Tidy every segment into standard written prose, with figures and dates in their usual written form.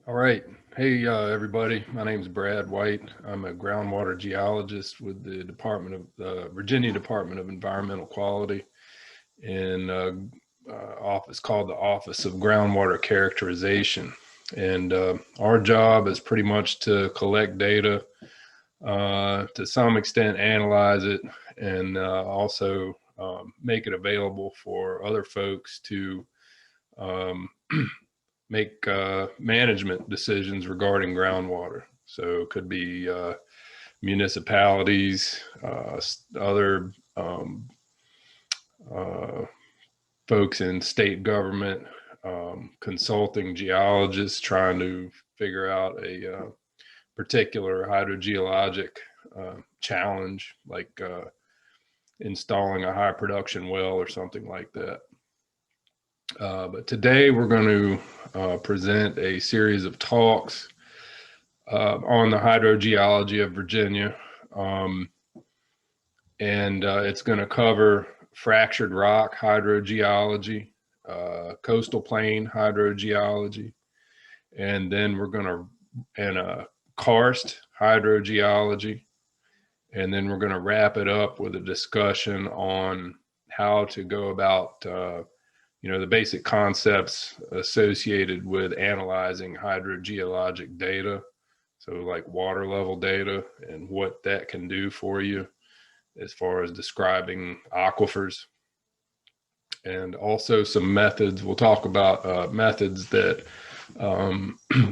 All right. Hey, everybody. My name is Brad White. I'm a groundwater geologist with the Virginia Department of Environmental Quality in office called the Office of Groundwater Characterization. And our job is pretty much to collect data, to some extent analyze it, and also make it available for other folks to um, make management decisions regarding groundwater. So it could be municipalities, other uh, folks in state government, consulting geologists trying to figure out a particular hydrogeologic challenge, like installing a high production well or something like that. But today we're going to present a series of talks on the hydrogeology of Virginia. And it's going to cover fractured rock hydrogeology, coastal plain hydrogeology, and then we're going to, and karst hydrogeology. And then we're going to wrap it up with a discussion on how to go about the basic concepts associated with analyzing hydrogeologic data. So like water level data and what that can do for you as far as describing aquifers. And also some methods. We'll talk about methods that,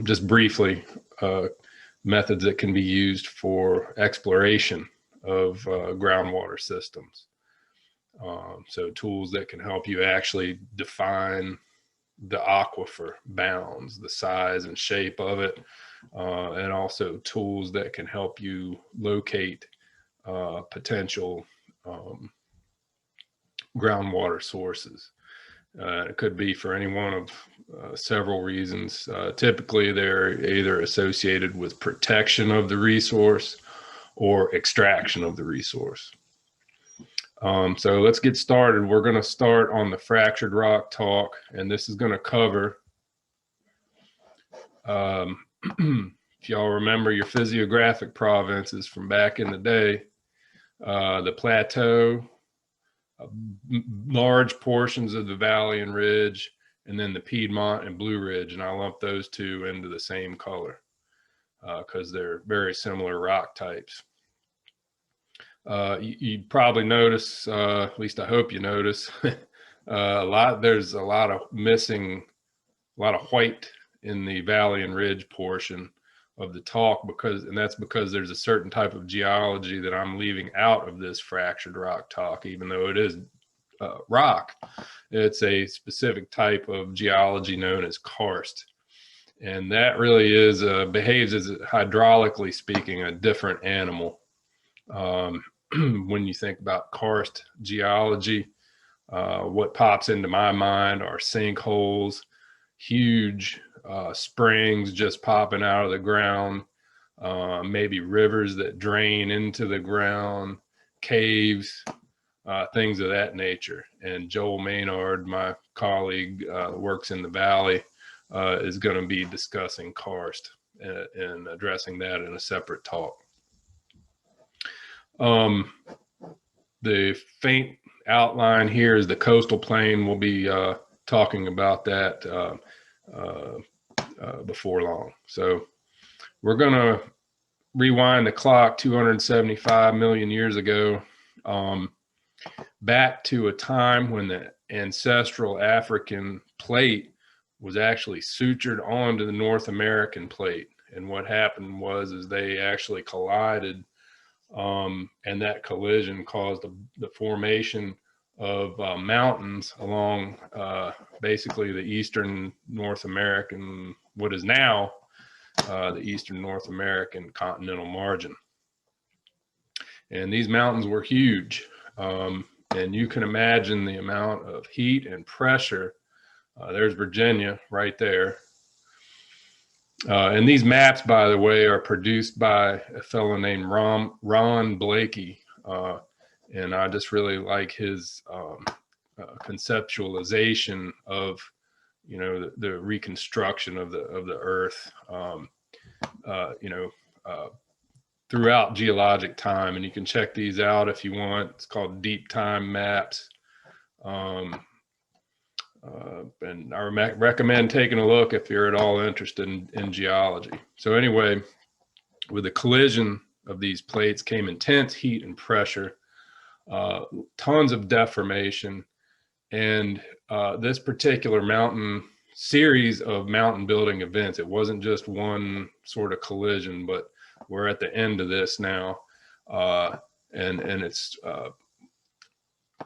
just briefly, methods that can be used for exploration of groundwater systems. So tools that can help you actually define the aquifer bounds, the size and shape of it, and also tools that can help you locate potential groundwater sources. It could be for any one of several reasons. Typically, they're either associated with protection of the resource or extraction of the resource. So let's get started. We're going to start on the fractured rock talk, and this is going to cover, if y'all remember your physiographic provinces from back in the day, the plateau, large portions of the valley and ridge, and then the Piedmont and Blue Ridge, and I lump those two into the same color because they're very similar rock types. You probably notice, at least I hope you notice, there's a lot of missing, a lot of white in the valley and ridge portion of the talk, and that's because there's a certain type of geology that I'm leaving out of this fractured rock talk, even though it is rock. It's a specific type of geology known as karst. And that really is, behaves as, hydraulically speaking, a different animal. When you think about karst geology, what pops into my mind are sinkholes, huge springs just popping out of the ground, maybe rivers that drain into the ground, caves, things of that nature. And Joel Maynard, my colleague, works in the valley, is going to be discussing karst and addressing that in a separate talk. The faint outline here is the coastal plain. We'll be talking about that before long. So we're going to rewind the clock 275 million years ago, back to a time when the ancestral African plate was actually sutured onto the North American plate. And what happened was they actually collided. And that collision caused the formation of mountains along basically the eastern North American, what is now the eastern North American continental margin. And these mountains were huge. And you can imagine the amount of heat and pressure. There's Virginia right there. And these maps, by the way, are produced by a fellow named Ron Blakey. And I just really like his conceptualization of you know, the reconstruction of the earth, you know, throughout geologic time. And you can check these out if you want. It's called deep time maps. And I recommend taking a look if you're at all interested in geology. So anyway, with the collision of these plates came intense heat and pressure, tons of deformation, and this particular series of mountain building events, it wasn't just one sort of collision, but we're at the end of this now. And it's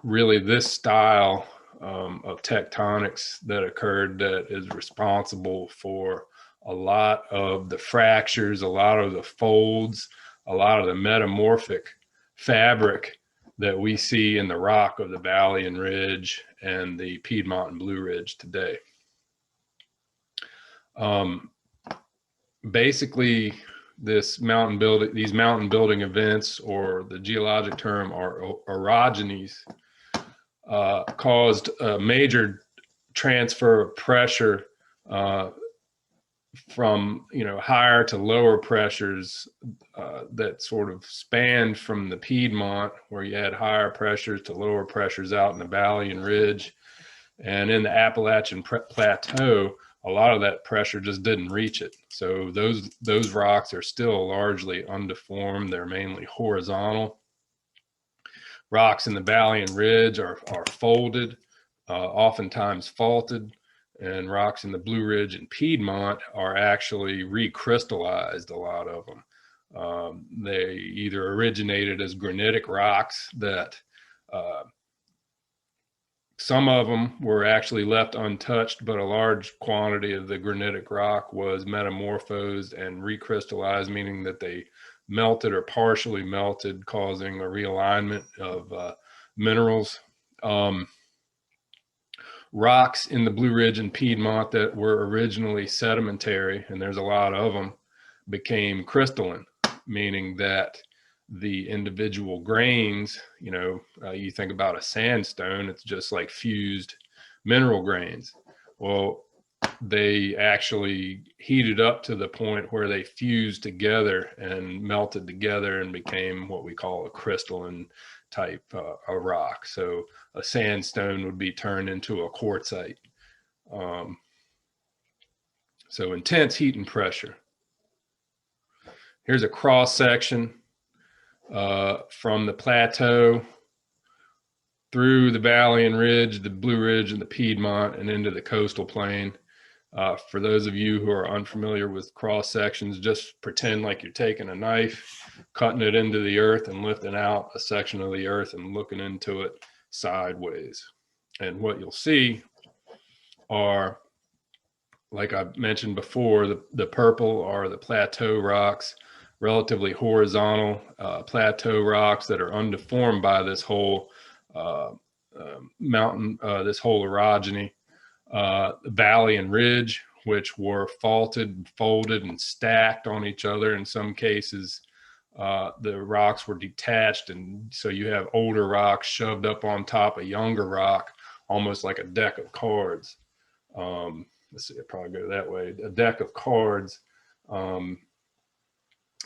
really this style of tectonics that occurred that is responsible for a lot of the fractures, a lot of the folds, a lot of the metamorphic fabric that we see in the rock of the Valley and Ridge and the Piedmont and Blue Ridge today. Basically, these mountain building events, or the geologic term are orogenies, caused a major transfer of pressure from, you know, higher to lower pressures that sort of spanned from the Piedmont, where you had higher pressures, to lower pressures out in the Valley and Ridge. And in the Appalachian Plateau, a lot of that pressure just didn't reach it. So those rocks are still largely undeformed. They're mainly horizontal. Rocks in the Valley and Ridge are folded, oftentimes faulted, and rocks in the Blue Ridge and Piedmont are actually recrystallized, a lot of them. They either originated as granitic rocks that some of them were actually left untouched, but a large quantity of the granitic rock was metamorphosed and recrystallized, meaning that they melted or partially melted, causing a realignment of minerals. Rocks in the Blue Ridge and Piedmont that were originally sedimentary, and there's a lot of them, became crystalline, meaning that the individual grains, you know, you think about a sandstone, it's just like fused mineral grains. Well, they actually heated up to the point where they fused together and melted together and became what we call a crystalline type a rock. So a sandstone would be turned into a quartzite. So intense heat and pressure. Here's a cross section from the plateau through the Valley and Ridge, the Blue Ridge and the Piedmont, and into the coastal plain. For those of you who are unfamiliar with cross sections, just pretend like you're taking a knife, cutting it into the earth and lifting out a section of the earth and looking into it sideways. And what you'll see are, like I mentioned before, the purple are the plateau rocks, relatively horizontal plateau rocks that are undeformed by this whole mountain, this whole orogeny. Valley and Ridge, which were faulted, folded, and stacked on each other. In some cases, the rocks were detached, and so you have older rocks shoved up on top of younger rock, almost like a deck of cards. Let's see, I'll probably go that way. A deck of cards,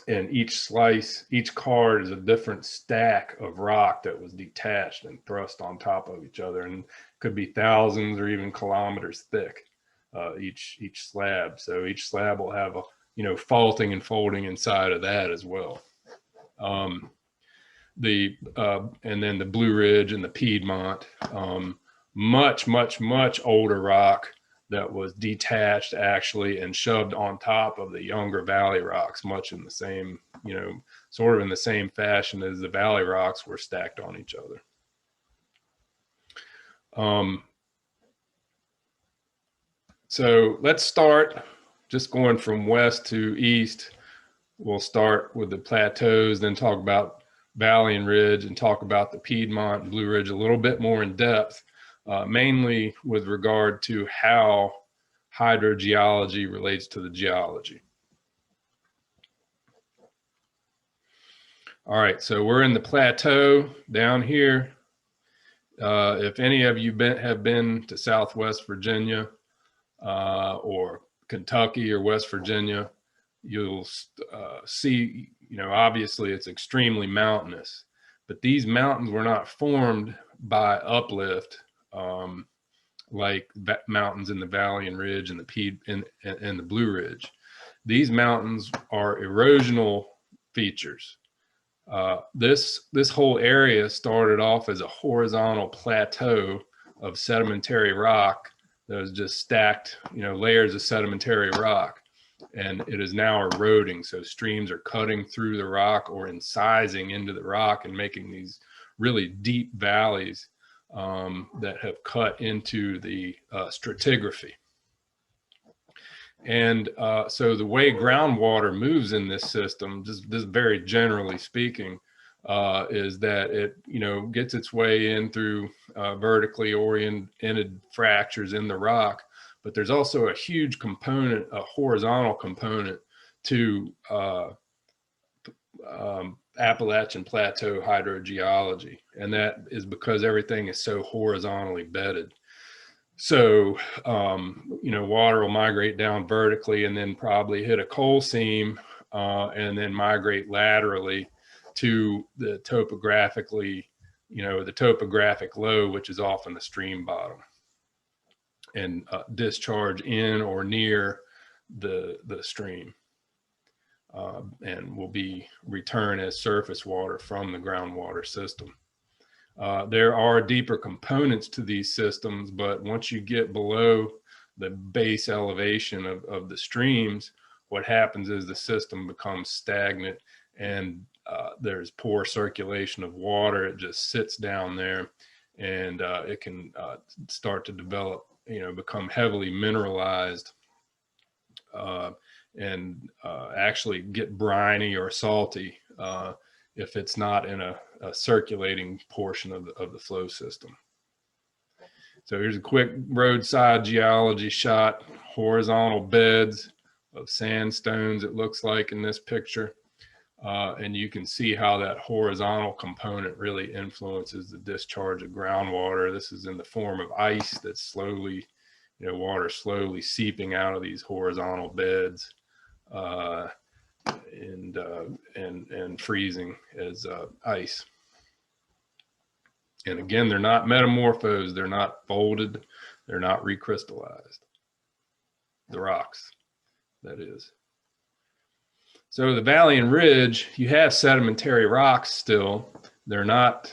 and each slice, each card is a different stack of rock that was detached and thrust on top of each other, and could be thousands or even kilometers thick, each slab. So each slab will have a, you know, faulting and folding inside of that as well. And then the Blue Ridge and the Piedmont, much older rock that was detached actually and shoved on top of the younger valley rocks, much in the same, you know, sort of in the same fashion as the valley rocks were stacked on each other. So let's start just going from west to east. We'll start with the plateaus, then talk about Valley and Ridge, and talk about the Piedmont and Blue Ridge a little bit more in depth, mainly with regard to how hydrogeology relates to the geology. All right, so we're in the plateau down here. If any of you have been to Southwest Virginia, or Kentucky or West Virginia, you'll see, obviously it's extremely mountainous, but these mountains were not formed by uplift, like mountains in the Valley and Ridge and the Blue Ridge. These mountains are erosional features. This whole area started off as a horizontal plateau of sedimentary rock that was just stacked, layers of sedimentary rock, and it is now eroding. So streams are cutting through the rock or incising into the rock and making these really deep valleys that have cut into the stratigraphy. And so the way groundwater moves in this system, just very generally speaking, is that it, gets its way in through vertically oriented fractures in the rock. But there's also a huge component, a horizontal component to Appalachian Plateau hydrogeology. And that is because everything is so horizontally bedded. So, water will migrate down vertically and then probably hit a coal seam and then migrate laterally to the topographic low, which is often the stream bottom, and discharge in or near the stream, and will be returned as surface water from the groundwater system. There are deeper components to these systems, but once you get below the base elevation of the streams, what happens is the system becomes stagnant, and there's poor circulation of water. It just sits down there, and it can start to develop, become heavily mineralized, and actually get briny or salty if it's not in a circulating portion of the flow system. So here's a quick roadside geology shot, horizontal beds of sandstones, it looks like in this picture. And you can see how that horizontal component really influences the discharge of groundwater. This is in the form of ice that's slowly, water slowly seeping out of these horizontal beds and freezing as ice. And again, they're not metamorphosed, they're not folded, they're not recrystallized. The rocks, that is. So the Valley and Ridge, you have sedimentary rocks still. They're not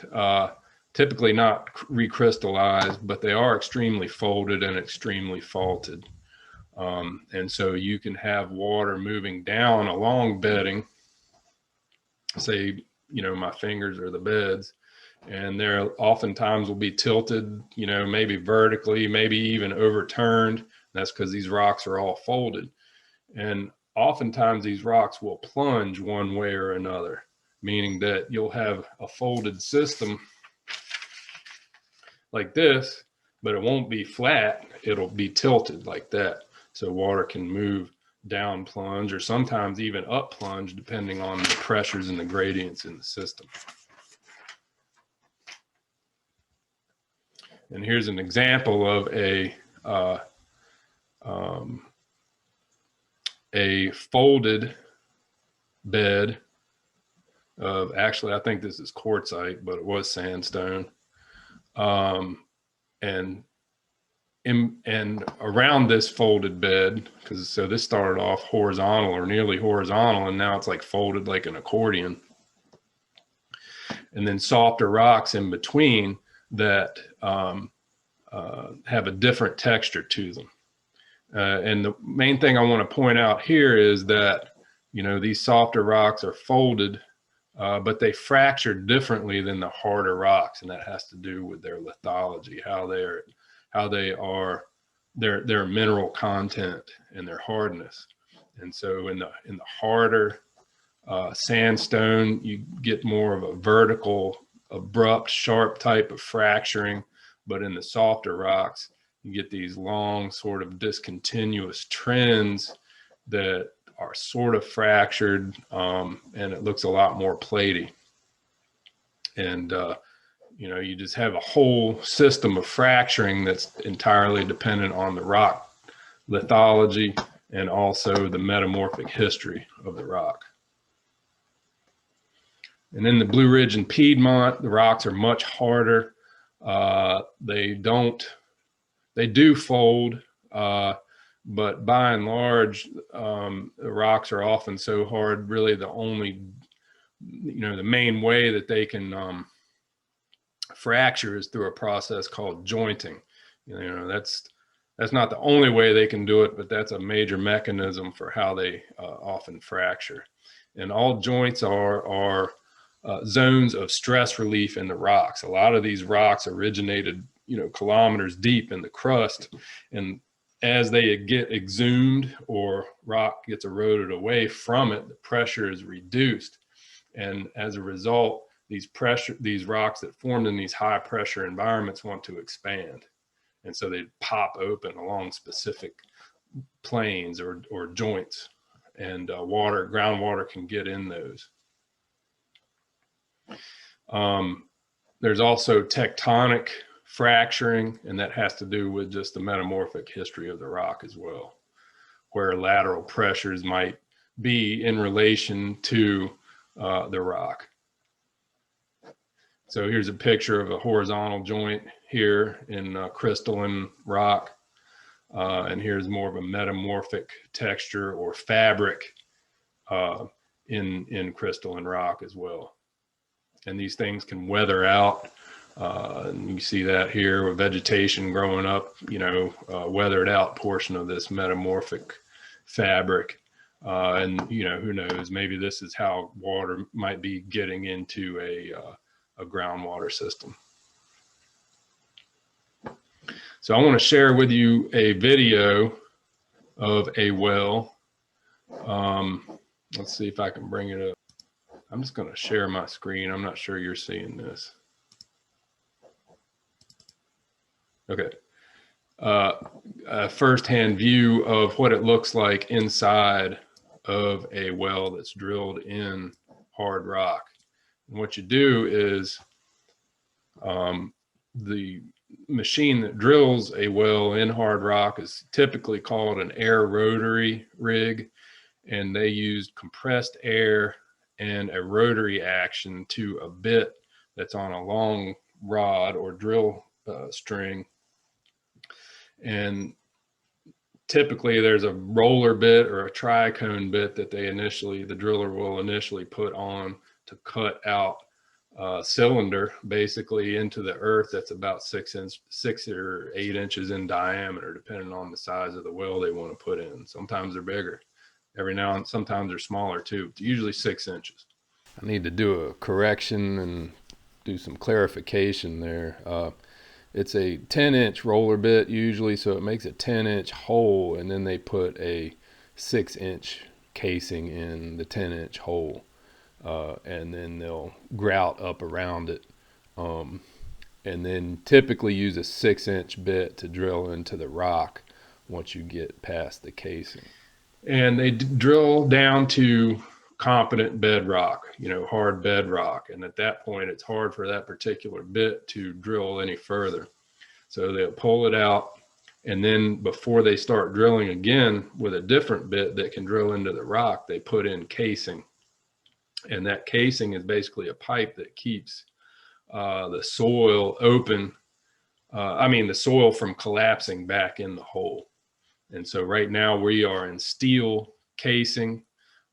typically not recrystallized, but they are extremely folded and extremely faulted. And so you can have water moving down along bedding, say, my fingers are the beds, and there oftentimes will be tilted, maybe vertically, maybe even overturned. That's because these rocks are all folded. And oftentimes these rocks will plunge one way or another, meaning that you'll have a folded system like this, but it won't be flat, it'll be tilted like that. So water can move down plunge or sometimes even up plunge, depending on the pressures and the gradients in the system. And here's an example of a folded bed of, actually, I think this is quartzite, but it was sandstone. And around this folded bed, so this started off horizontal or nearly horizontal, and now it's like folded like an accordion. And then softer rocks in between that have a different texture to them. And the main thing I want to point out here is that, these softer rocks are folded, but they fracture differently than the harder rocks, and that has to do with their lithology, their mineral content and their hardness. And so in the harder sandstone, you get more of a vertical, abrupt, sharp type of fracturing, but in the softer rocks, you get these long sort of discontinuous trends that are sort of fractured, and it looks a lot more platy. And you just have a whole system of fracturing that's entirely dependent on the rock lithology, and also the metamorphic history of the rock. And in the Blue Ridge and Piedmont, the rocks are much harder. They do fold, but by and large, the rocks are often so hard, really the only, the main way that they can fracture is through a process called jointing. That's not the only way they can do it, but that's a major mechanism for how they often fracture. And all joints are zones of stress relief in the rocks. A lot of these rocks originated, kilometers deep in the crust, and as they get exhumed or rock gets eroded away from it, the pressure is reduced, and as a result, these rocks that formed in these high pressure environments want to expand, and so they pop open along specific planes or joints, and groundwater can get in those. There's also tectonic fracturing, and that has to do with just the metamorphic history of the rock as well, where lateral pressures might be in relation to the rock. So here's a picture of a horizontal joint here in crystalline rock, and here's more of a metamorphic texture or fabric in crystalline rock as well. And these things can weather out. And you see that here with vegetation growing up, weathered out portion of this metamorphic fabric. And, who knows, maybe this is how water might be getting into a groundwater system. So I want to share with you a video of a well. Let's see if I can bring it up. I'm just going to share my screen. I'm not sure you're seeing this. Okay. A firsthand view of what it looks like inside of a well that's drilled in hard rock. And what you do is the machine that drills a well in hard rock is typically called an air rotary rig, and they use compressed air and a rotary action to a bit that's on a long rod or drill string. And typically there's a roller bit or a tricone bit that the driller will initially put on to cut out a cylinder basically into the earth that's about 6 or 8 inches in diameter, depending on the size of the well they want to put in. Sometimes they're bigger. Every now and sometimes they're smaller too, usually 6 inches. I need to do a correction and do some clarification there. It's a 10-inch roller bit usually, so it makes a 10-inch hole, and then they put a 6-inch casing in the 10-inch hole, and then they'll grout up around it, and then typically use a 6-inch bit to drill into the rock once you get past the casing. And they drill down to competent bedrock, hard bedrock. And at that point, it's hard for that particular bit to drill any further. So they'll pull it out. And then before they start drilling again with a different bit that can drill into the rock, they put in casing. And that casing is basically a pipe that keeps the soil open. The soil from collapsing back in the hole. And so right now we are in steel casing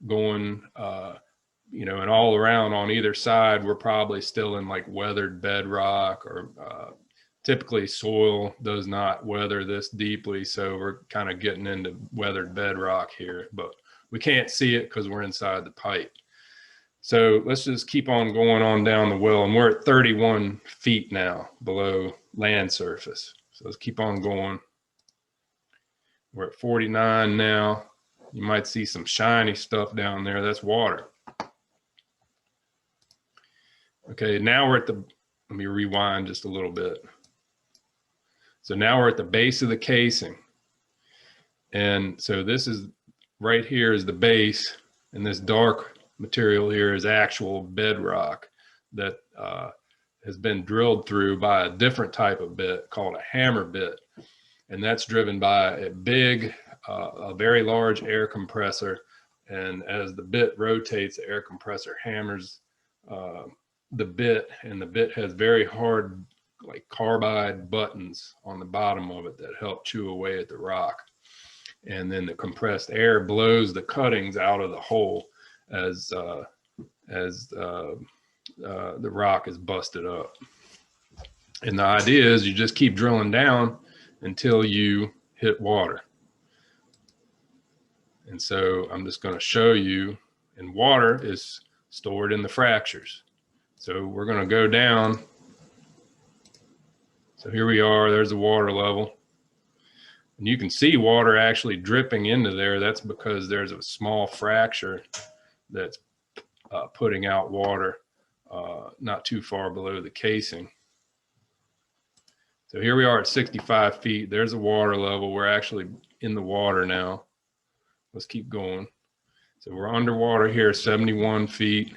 going, and all around on either side, we're probably still in like weathered bedrock, or typically soil does not weather this deeply. So we're kind of getting into weathered bedrock here, but we can't see it because we're inside the pipe. So let's just keep on going on down the well, and we're at 31 feet now below land surface. So let's keep on going. We're at 49 now. You might see some shiny stuff down there. That's water. Okay, now we're at let me rewind just a little bit. So now we're at the base of the casing. And so this is, right here is the base, and this dark material here is actual bedrock that has been drilled through by a different type of bit called a hammer bit. And that's driven by a very large air compressor. And as the bit rotates, the air compressor hammers the bit, and the bit has very hard, like carbide buttons on the bottom of it that help chew away at the rock. And then the compressed air blows the cuttings out of the hole as the rock is busted up. And the idea is you just keep drilling down until you hit water. And so I'm just going to show you, and water is stored in the fractures. So we're going to go down. So here we are, there's the water level. And you can see water actually dripping into there. That's because there's a small fracture that's putting out water not too far below the casing. So here we are at 65 feet. There's the water level. We're actually in the water now. Let's keep going. So we're underwater here, 71 feet.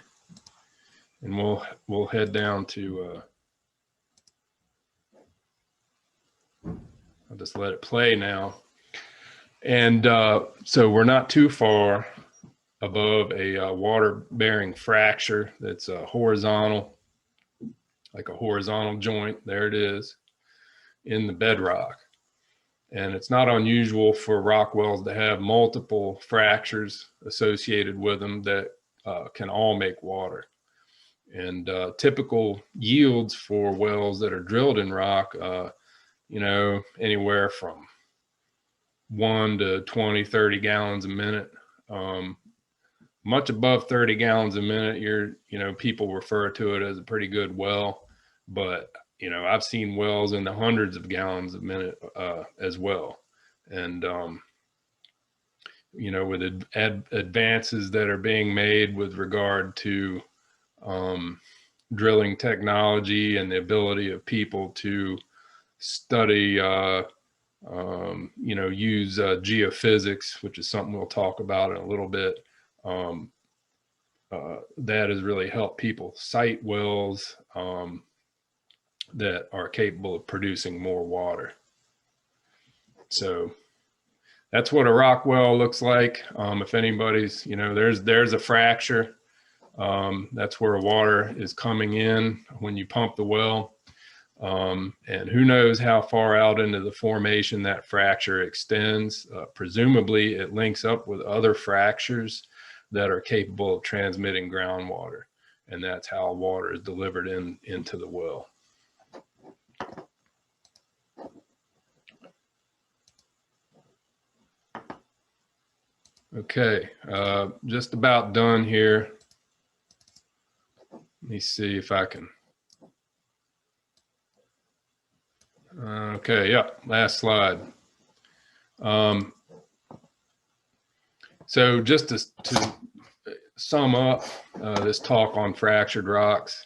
And we'll head down to, I'll just let it play now. And so we're not too far above a water-bearing fracture that's horizontal, like a horizontal joint. There it is in the bedrock. And it's not unusual for rock wells to have multiple fractures associated with them that can all make water. And typical yields for wells that are drilled in rock, you know, anywhere from 1 to 20, 30 gallons a minute. Much above 30 gallons a minute, you know, people refer to it as a pretty good well. But you know, I've seen wells in the hundreds of gallons a minute as well. And, you know, with advances that are being made with regard to drilling technology and the ability of people to study, you know, use geophysics, which is something we'll talk about in a little bit. That has really helped people site wells that are capable of producing more water. So that's what a rock well looks like. If anybody's, you know, there's a fracture. That's where water is coming in when you pump the well. And who knows how far out into the formation that fracture extends. Presumably it links up with other fractures that are capable of transmitting groundwater. And that's how water is delivered into the well. Okay, just about done here. Let me see if I can. Okay, yeah, last slide. So just to sum up this talk on fractured rocks,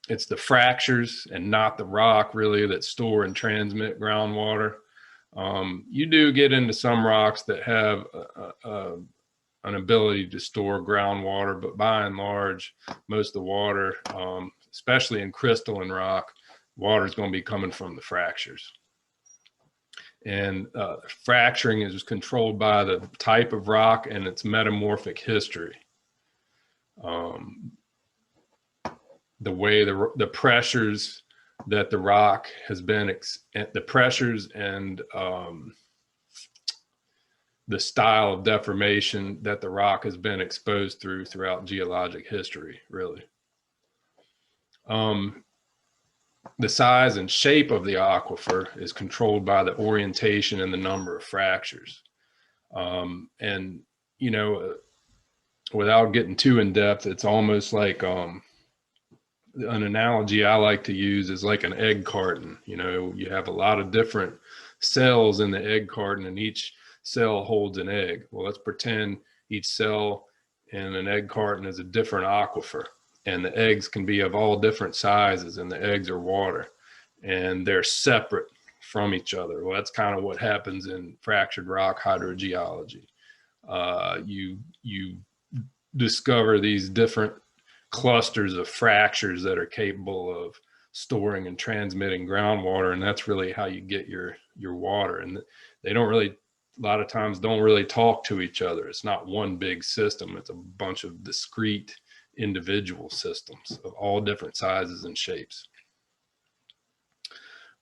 it's the fractures and not the rock really that store and transmit groundwater. You do get into some rocks that have an ability to store groundwater, but by and large, most of the water, especially in crystalline rock, water is going to be coming from the fractures. And fracturing is controlled by the type of rock and its metamorphic history. The way the pressures that the rock has been, the pressures and the style of deformation that the rock has been exposed throughout geologic history, really. The size and shape of the aquifer is controlled by the orientation and the number of fractures. And, you know, without getting too in depth, it's almost like an analogy I like to use is like an egg carton. You know, you have a lot of different cells in the egg carton and each cell holds an egg. Well, let's pretend each cell in an egg carton is a different aquifer, and the eggs can be of all different sizes, and the eggs are water, and they're separate from each other. Well, that's kind of what happens in fractured rock hydrogeology. You discover these different clusters of fractures that are capable of storing and transmitting groundwater, and that's really how you get your water. And they don't really, a lot of times don't really talk to each other. It's not one big system. It's a bunch of discrete individual systems of all different sizes and shapes.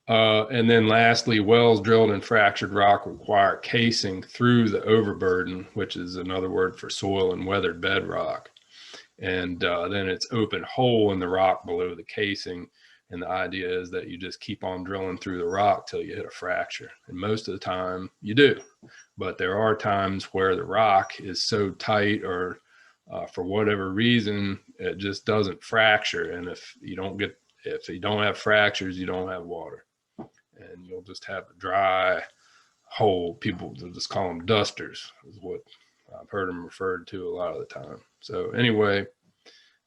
And then lastly, wells drilled in fractured rock require casing through the overburden, which is another word for soil and weathered bedrock. And then it's open hole in the rock below the casing. And the idea is that you just keep on drilling through the rock till you hit a fracture. And most of the time you do, but there are times where the rock is so tight, or for whatever reason, it just doesn't fracture. And if you don't have fractures, you don't have water, and you'll just have a dry hole. People will just call them dusters, is what I've heard them referred to a lot of the time. So anyway,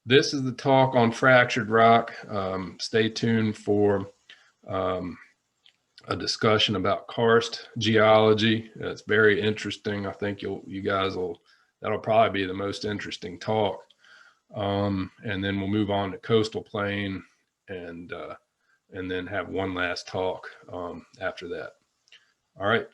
this is the talk on fractured rock. Stay tuned for a discussion about karst geology. It's very interesting. I think you guys will, that'll probably be the most interesting talk. And then we'll move on to coastal plain, and then have one last talk after that. All right.